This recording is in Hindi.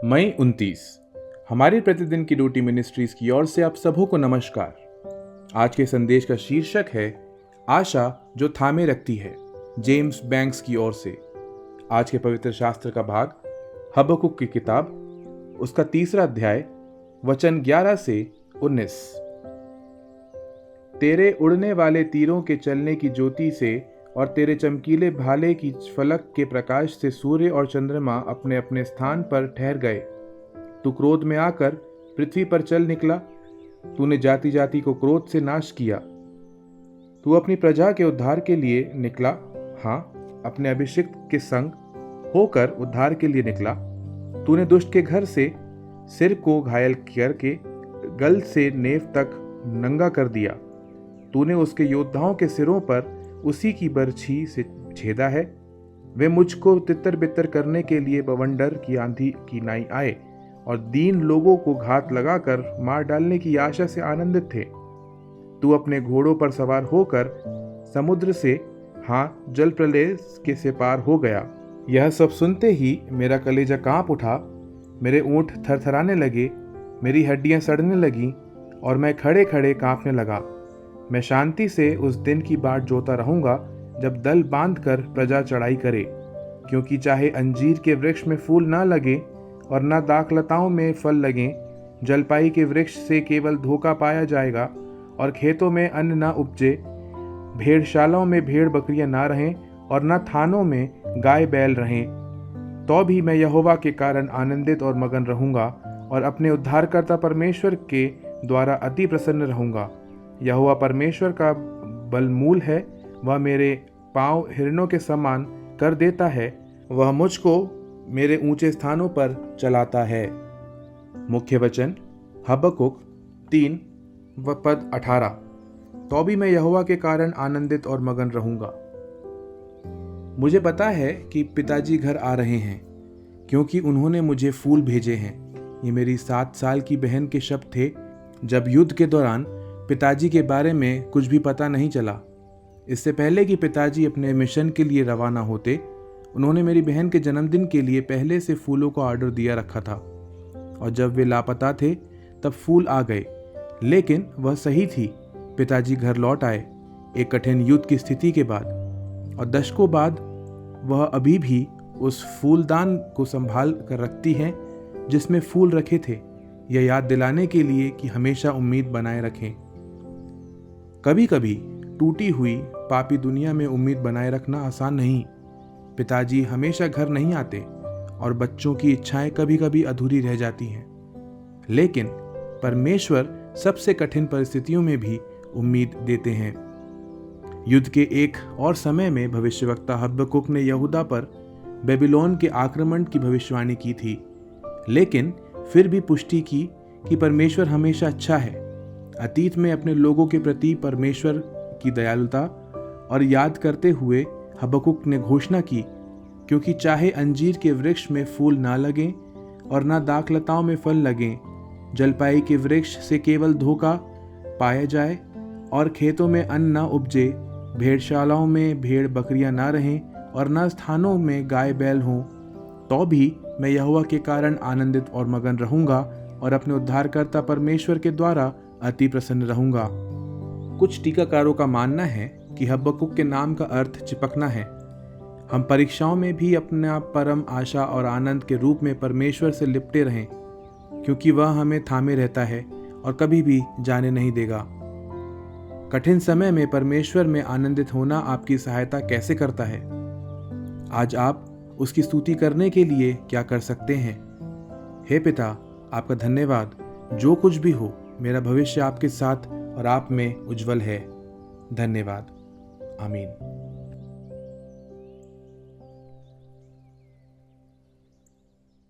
मई 29। हमारी प्रतिदिन की ड्यूटी मिनिस्ट्रीज की ओर से आप सबों को नमस्कार। आज के संदेश का शीर्षक है आशा जो थामे रखती है, जेम्स बैंक्स की ओर से। आज के पवित्र शास्त्र का भाग हबक्कुक की किताब, उसका 3 अध्याय, वचन 11 से 19। तेरे उड़ने वाले तीरों के चलने की ज्योति से और तेरे चमकीले भाले की फलक के प्रकाश से सूर्य और चंद्रमा अपने अपने स्थान पर ठहर गए। तू क्रोध में आकर पृथ्वी पर चल निकला। तूने जाति जाति को क्रोध से नाश किया। तू अपनी प्रजा के उद्धार के लिए निकला, हाँ, अपने अभिषिक्त के संग होकर उद्धार के लिए निकला। तूने दुष्ट के घर से सिर को घायल करके गल से नेव तक नंगा कर दिया। तूने उसके योद्धाओं के सिरों पर उसी की बरछी से छेदा है। वे मुझको तितर बितर करने के लिए बवंडर की आंधी की नाई आए और दीन लोगों को घात लगाकर मार डालने की आशा से आनंदित थे। तू अपने घोड़ों पर सवार होकर समुद्र से, हाँ, जल प्रलय के से पार हो गया। यह सब सुनते ही मेरा कलेजा कांप उठा, मेरे ऊँट थरथराने लगे, मेरी हड्डियां सड़ने लगीं और मैं खड़े खड़े कांपने लगा। मैं शांति से उस दिन की बाट जोता रहूंगा जब दल बांधकर प्रजा चढ़ाई करे, क्योंकि चाहे अंजीर के वृक्ष में फूल ना लगे और ना दाखलताओं में फल लगें, जलपाई के वृक्ष से केवल धोखा पाया जाएगा और खेतों में अन्न ना उपजे, भेड़शालाओं में भेड़ बकरियां ना रहें और ना थानों में गाय बैल रहें, तो भी मैं यहोवा के कारण आनंदित और मगन रहूंगा और अपने उद्धारकर्ता परमेश्वर के द्वारा अति प्रसन्न रहूंगा। यहोवा परमेश्वर का बलमूल है, वह मेरे पांव हिरणों के समान कर देता है, वह मुझको मेरे ऊंचे स्थानों पर चलाता है। मुख्य वचन हबक्कुक 3 व पद 18। तो भी मैं यहोवा के कारण आनंदित और मगन रहूंगा। मुझे पता है कि पिताजी घर आ रहे हैं, क्योंकि उन्होंने मुझे फूल भेजे हैं। ये मेरी 7 साल की बहन के शब्द थे। जब युद्ध के दौरान पिताजी के बारे में कुछ भी पता नहीं चला, इससे पहले कि पिताजी अपने मिशन के लिए रवाना होते, उन्होंने मेरी बहन के जन्मदिन के लिए पहले से फूलों का ऑर्डर दिया रखा था। और जब वे लापता थे तब फूल आ गए, लेकिन वह सही थी। पिताजी घर लौट आए एक कठिन युद्ध की स्थिति के बाद, और दशकों बाद वह अभी भी उस फूलदान को संभाल कर रखती हैं जिसमें फूल रखे थे, यह याद दिलाने के लिए कि हमेशा उम्मीद बनाए रखें। कभी कभी टूटी हुई पापी दुनिया में उम्मीद बनाए रखना आसान नहीं। पिताजी हमेशा घर नहीं आते और बच्चों की इच्छाएं कभी कभी अधूरी रह जाती हैं, लेकिन परमेश्वर सबसे कठिन परिस्थितियों में भी उम्मीद देते हैं। युद्ध के एक और समय में भविष्यवक्ता हबक्कुक ने यहूदा पर बेबीलोन के आक्रमण की भविष्यवाणी की थी, लेकिन फिर भी पुष्टि की कि परमेश्वर हमेशा अच्छा है। अतीत में अपने लोगों के प्रति परमेश्वर की दयालुता और याद करते हुए हबक्कुक ने घोषणा की, क्योंकि चाहे अंजीर के वृक्ष में फूल ना लगें और ना दाखलताओं में फल लगें, जलपाई के वृक्ष से केवल धोखा पाया जाए और खेतों में अन्न ना उपजे, भेड़शालाओं में भेड़ बकरियां ना रहें और ना स्थानों में गाय बैल हों, तो भी मैं यहोवा के कारण आनंदित और मगन रहूंगा और अपने उद्धारकर्ता परमेश्वर के द्वारा अति प्रसन्न रहूंगा। कुछ टीकाकारों का मानना है कि हबक्कुक के नाम का अर्थ चिपकना है। हम परीक्षाओं में भी अपना परम आशा और आनंद के रूप में परमेश्वर से लिपटे रहें, क्योंकि वह हमें थामे रहता है और कभी भी जाने नहीं देगा। कठिन समय में परमेश्वर में आनंदित होना आपकी सहायता कैसे करता है? आज आप उसकी स्तुति करने के लिए क्या कर सकते हैं? हे पिता, आपका धन्यवाद। जो कुछ भी हो, मेरा भविष्य आपके साथ और आप में उज्जवल है। धन्यवाद। आमीन।